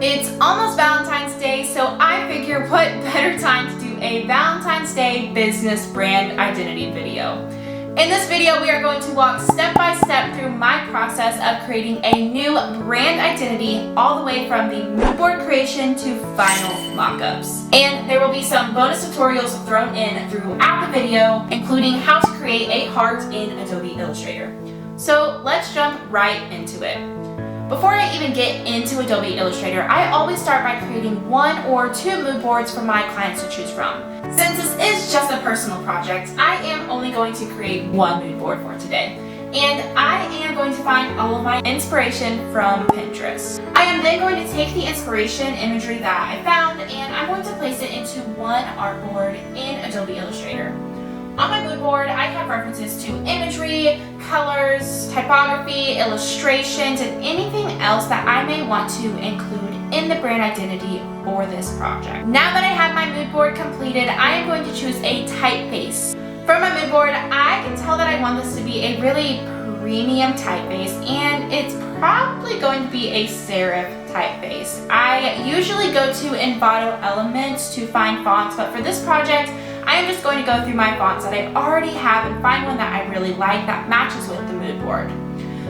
It's almost Valentine's Day, so I figure what better time to do a Valentine's Day business brand identity video. In this video, we are going to walk step by step through my process of creating a new brand identity all the way from the Moodboard Creation to final mockups. And there will be some bonus tutorials thrown in throughout the video, including how to create a heart in Adobe Illustrator. So let's jump right into it. Before I even get into Adobe Illustrator, I always start by creating one or two mood boards for my clients to choose from. Since this is just a personal project, I am only going to create one mood board for today. And I am going to find all of my inspiration from Pinterest. I am then going to take the inspiration imagery that I found and I'm going to place it into one artboard in Adobe Illustrator. On my mood board, I have references to imagery, colors, typography, illustrations, and anything else that I may want to include in the brand identity for this project. Now that I have my mood board completed, I am going to choose a typeface. For my mood board, I can tell that I want this to be a really premium typeface, and it's probably going to be a serif typeface. I usually go to Envato Elements to find fonts, but for this project, I am just going to go through my fonts that I already have and find one that I really like that matches with the mood board.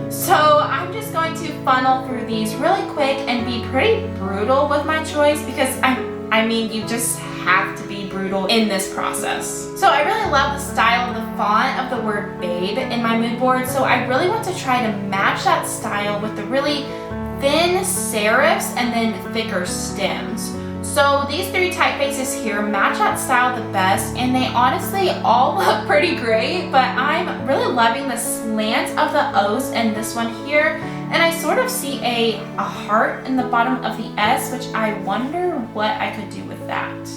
So I'm just going to funnel through these really quick and be pretty brutal with my choice because I mean you just have to be brutal in this process. So I really love the style of the font of the word babe in my mood board, so I really want to try to match that style with the really thin serifs and then thicker stems. So these three typefaces here match that style the best, and they honestly all look pretty great, but I'm really loving the slant of the O's in this one here, and I sort of see a heart in the bottom of the S, which I wonder what I could do with that.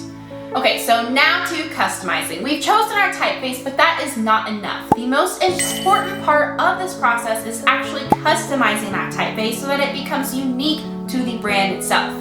Okay, so now to customizing. We've chosen our typeface, but that is not enough. The most important part of this process is actually customizing that typeface so that it becomes unique to the brand itself.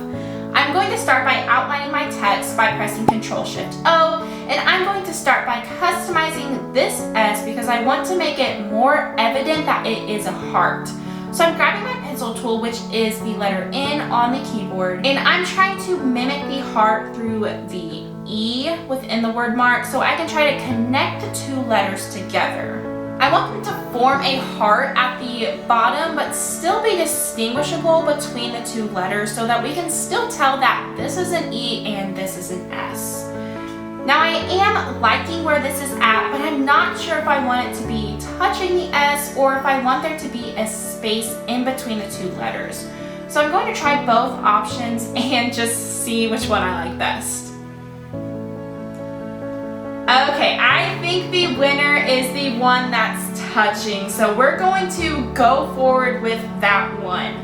I'm going to start by outlining my text by pressing Ctrl-Shift-O, and I'm going to start by customizing this S because I want to make it more evident that it is a heart. So I'm grabbing my pencil tool, which is the letter N on the keyboard, and I'm trying to mimic the heart through the E within the word mark so I can try to connect the two letters together. I want them to form a heart at the bottom but still be distinguishable between the two letters so that we can still tell that this is an E and this is an S. Now I am liking where this is at, but I'm not sure if I want it to be touching the S or if I want there to be a space in between the two letters. So I'm going to try both options and just see which one I like best. Okay, I think the winner is the one that's touching, so we're going to go forward with that one.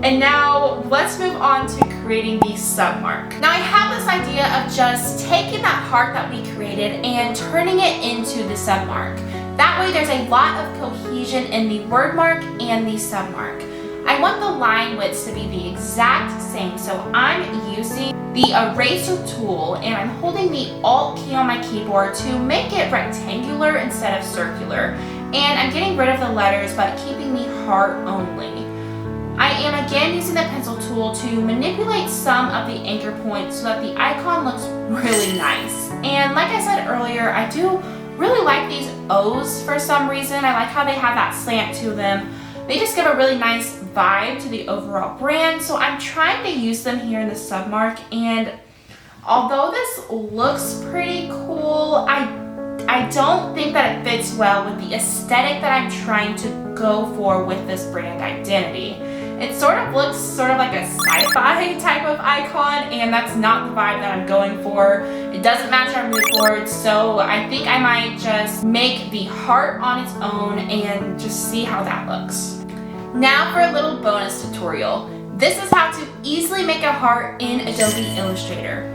And now let's move on to creating the submark. Now I have this idea of just taking that heart that we created and turning it into the submark. That way there's a lot of cohesion in the word mark and the submark. I want the line widths to be the exact same, so I'm using the eraser tool and I'm holding the Alt key on my keyboard to make it rectangular instead of circular. And I'm getting rid of the letters but keeping the heart only. I am again using the pencil tool to manipulate some of the anchor points so that the icon looks really nice. And like I said earlier, I do really like these O's for some reason. I like how they have that slant to them. They just give a really nice vibe to the overall brand, so I'm trying to use them here in the submark. And although this looks pretty cool, I don't think that it fits well with the aesthetic that I'm trying to go for with this brand identity. It sort of looks like a sci-fi type of icon, and that's not the vibe that I'm going for. It doesn't match our mood board, so I think I might just make the heart on its own and just see how that looks. Now for a little bonus tutorial. This is how to easily make a heart in Adobe Illustrator.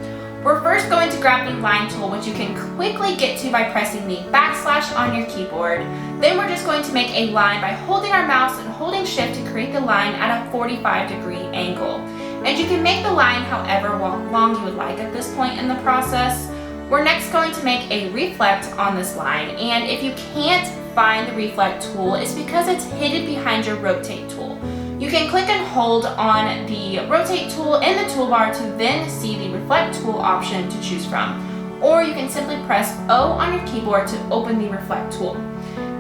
We're first going to grab the line tool, which you can quickly get to by pressing the backslash on your keyboard. Then we're just going to make a line by holding our mouse and holding shift to create the line at a 45-degree angle. And you can make the line however long you would like at this point in the process. We're next going to make a reflect on this line, and if you can't find the reflect tool, it's because it's hidden behind your rotate tool. You can click and hold on the rotate tool in the toolbar to then see the reflect tool option to choose from. Or you can simply press O on your keyboard to open the reflect tool.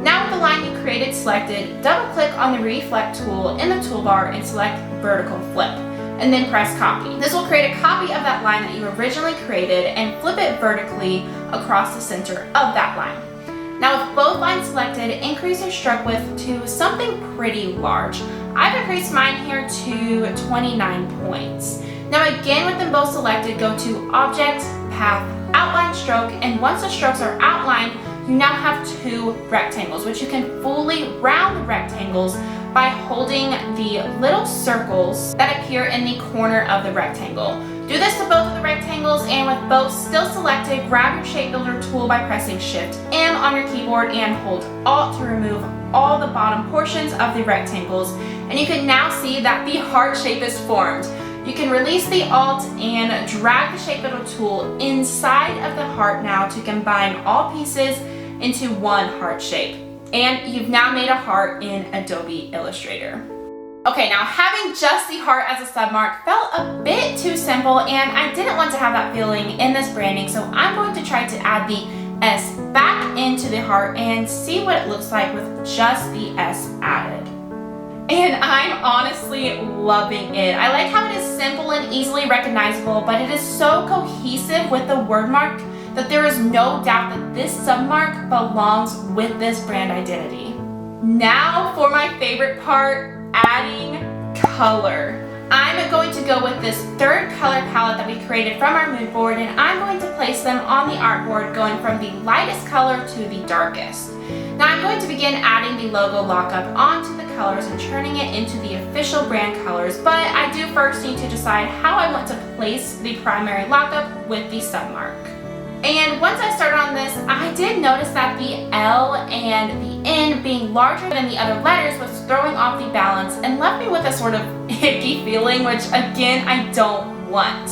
Now with the line you created selected, double click on the reflect tool in the toolbar and select vertical flip, and then press copy. This will create a copy of that line that you originally created and flip it vertically across the center of that line. Now with both lines selected, increase your stroke width to something pretty large. I've increased mine here to 29 points. Now again, with them both selected, go to Object, Path, Outline Stroke, and once the strokes are outlined, you now have two rectangles, which you can fully round the rectangles by holding the little circles that appear in the corner of the rectangle. Do this to both of the rectangles, and with both still selected, grab your shape builder tool by pressing Shift M on your keyboard and hold Alt to remove all the bottom portions of the rectangles. And you can now see that the heart shape is formed. You can release the Alt and drag the shape builder tool inside of the heart now to combine all pieces into one heart shape. And you've now made a heart in Adobe Illustrator. Okay, now having just the heart as a submark felt a bit too simple, and I didn't want to have that feeling in this branding, so I'm going to try to add the S back into the heart and see what it looks like with just the S added. And I'm honestly loving it. I like how it is simple and easily recognizable, but it is so cohesive with the word mark that there is no doubt that this submark belongs with this brand identity. Now for my favorite part, adding color. I'm going to go with this third color palette that we created from our mood board, and I'm going to place them on the artboard going from the lightest color to the darkest. Now I'm going to begin adding the logo lockup onto the colors and turning it into the official brand colors, but I do first need to decide how I want to place the primary lockup with the submark. And once I started on this, I did notice that the L and the N being larger than the other letters was throwing off the balance and left me with a sort of icky feeling, which again, I don't want.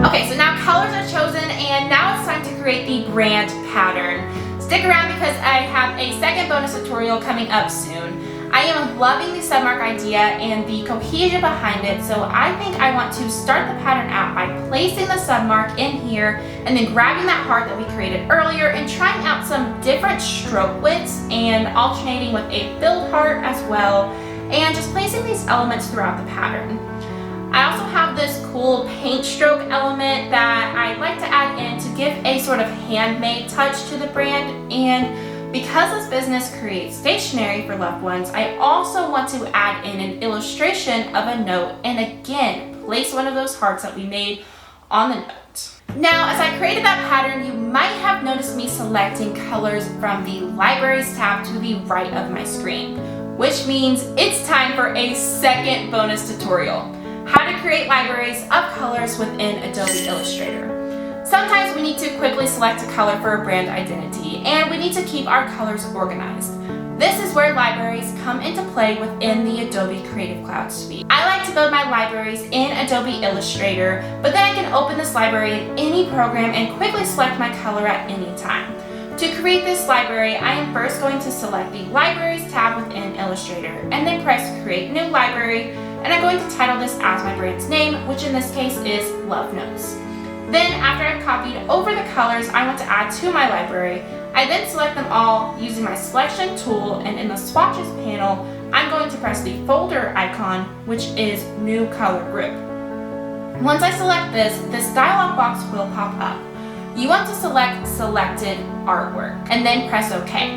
Okay, so now colors are chosen, and now it's time to create the brand pattern. Stick around because I have a second bonus tutorial coming up soon. I am loving the submark idea and the cohesion behind it, so I think I want to start the pattern out by placing the submark in here and then grabbing that heart that we created earlier and trying out some different stroke widths and alternating with a filled heart as well, and just placing these elements throughout the pattern. I also have this cool paint stroke element that I like to add in to give a sort of handmade touch to the brand, and because this business creates stationery for loved ones, I also want to add in an illustration of a note and again place one of those hearts that we made on the note. Now, as I created that pattern, you might have noticed me selecting colors from the Libraries tab to the right of my screen, which means it's time for a second bonus tutorial. How to create libraries of colors within Adobe Illustrator. Sometimes we need to quickly select a color for a brand identity, and we need to keep our colors organized. This is where libraries come into play within the Adobe Creative Cloud suite. I like to build my libraries in Adobe Illustrator, but then I can open this library in any program and quickly select my color at any time. To create this library, I am first going to select the Libraries tab within Illustrator, and then press Create New Library, and I'm going to title this as my brand's name, which in this case is Love Notes. Then after I've copied over the colors I want to add to my library, I then select them all using my selection tool, and in the swatches panel, I'm going to press the folder icon, which is New Color Group. Once I select this dialog box will pop up. You want to select Selected Artwork and then press OK.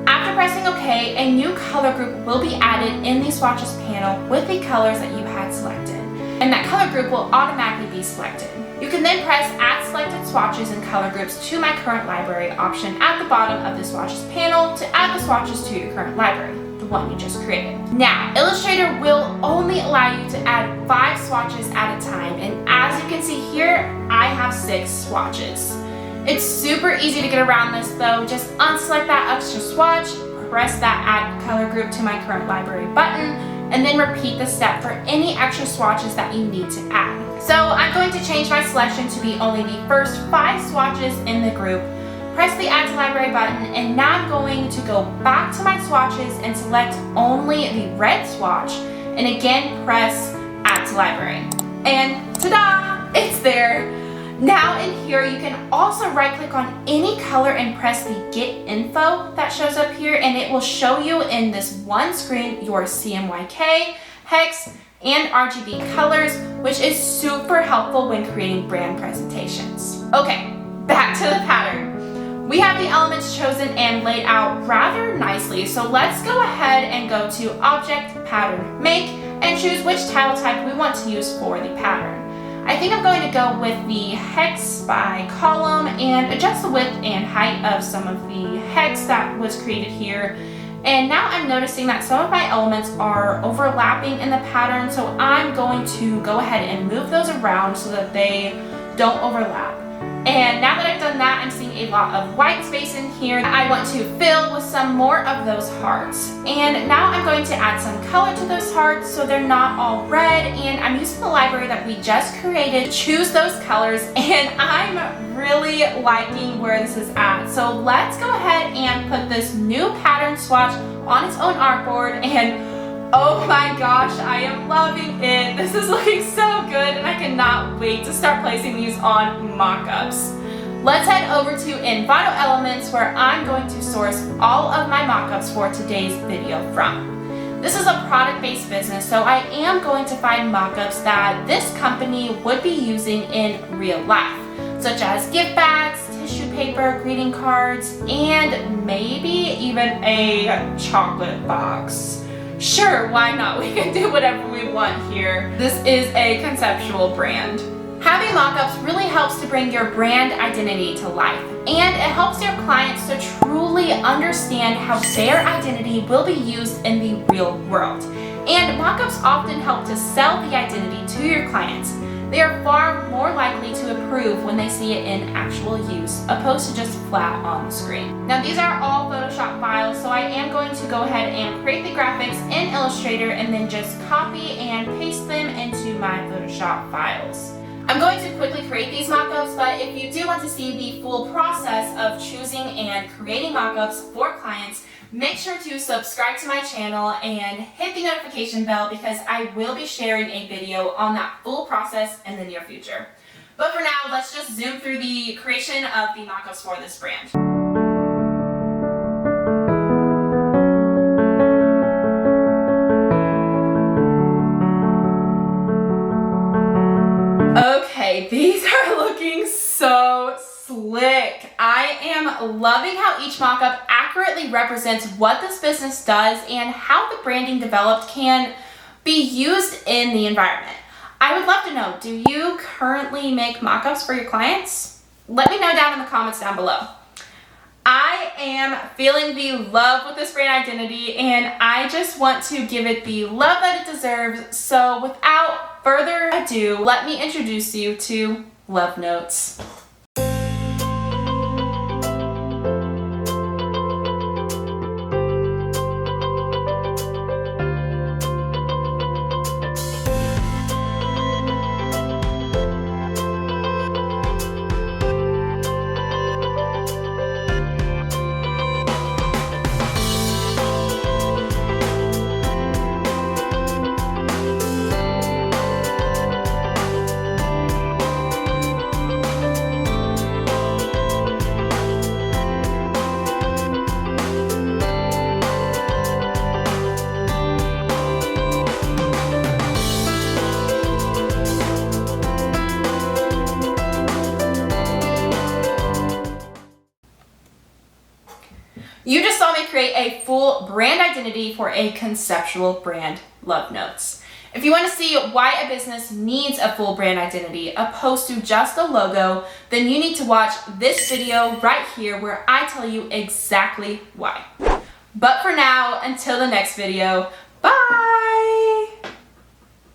After After pressing OK, a new color group will be added in the swatches panel with the colors that you had selected, and that color group will automatically be selected. You can then press Add Selected Swatches and Color Groups to My Current Library option at the bottom of the swatches panel to add the swatches to your current library, the one you just created. Now, Illustrator will only allow you to add 5 swatches at a time, and as you can see here, I have 6 swatches. It's super easy to get around this though. Just unselect that extra swatch, press that Add Color Group to My Current Library button, and then repeat the step for any extra swatches that you need to add. So I'm going to change my selection to be only the first 5 swatches in the group, press the Add to Library button, and now I'm going to go back to my swatches and select only the red swatch, and again press Add to Library. And ta-da! It's there! Now in here you can also right click on any color and press the Get Info that shows up here, and it will show you in this one screen your CMYK, hex, and RGB colors, which is super helpful when creating brand presentations. Okay, back to the pattern. We have the elements chosen and laid out rather nicely, so let's go ahead and go to Object, Pattern, Make, and choose which tile type we want to use for the pattern. I think I'm going to go with the hex by column and adjust the width and height of some of the hex that was created here. And now I'm noticing that some of my elements are overlapping in the pattern, so I'm going to go ahead and move those around so that they don't overlap. And now that I've done that, I'm seeing a lot of white space in here. I want to fill with some more of those hearts. And now I'm going to add some color to those hearts so they're not all red. And I'm using the library that we just created to choose those colors. And I'm really liking where this is at. So let's go ahead and put this new pattern swatch on its own artboard, and oh my gosh, I am loving it. This is looking so good, and I cannot wait to start placing these on mockups. Let's head over to Envato Elements, where I'm going to source all of my mockups for today's video from. This is a product-based business, so I am going to find mockups that this company would be using in real life, such as gift bags, tissue paper, greeting cards, and maybe even a chocolate box. Sure, why not? We can do whatever we want here. This is a conceptual brand. Having mockups really helps to bring your brand identity to life, and it helps your clients to truly understand how their identity will be used in the real world. And mockups often help to sell the identity to your clients. They are far more likely to approve when they see it in actual use, opposed to just flat on the screen. Now these are all Photoshop files, so I am going to go ahead and create the graphics in Illustrator and then just copy and paste them into my Photoshop files. I'm going to quickly create these mockups, but if you do want to see the full process of choosing and creating mockups for clients, make sure to subscribe to my channel and hit the notification bell, because I will be sharing a video on that full process in the near future. But for now, let's just zoom through the creation of the mockups for this brand. Okay, these are looking so slick. I am loving how each mockup accurately represents what this business does and how the branding developed can be used in the environment. I would love to know, do you currently make mockups for your clients? Let me know down in the comments down below. I am feeling the love with this brand identity, and I just want to give it the love that it deserves. So without further ado, let me introduce you to Love Notes. You just saw me create a full brand identity for a conceptual brand, Love Notes. If you want to see why a business needs a full brand identity opposed to just a logo, then you need to watch this video right here where I tell you exactly why. But for now, until the next video, bye!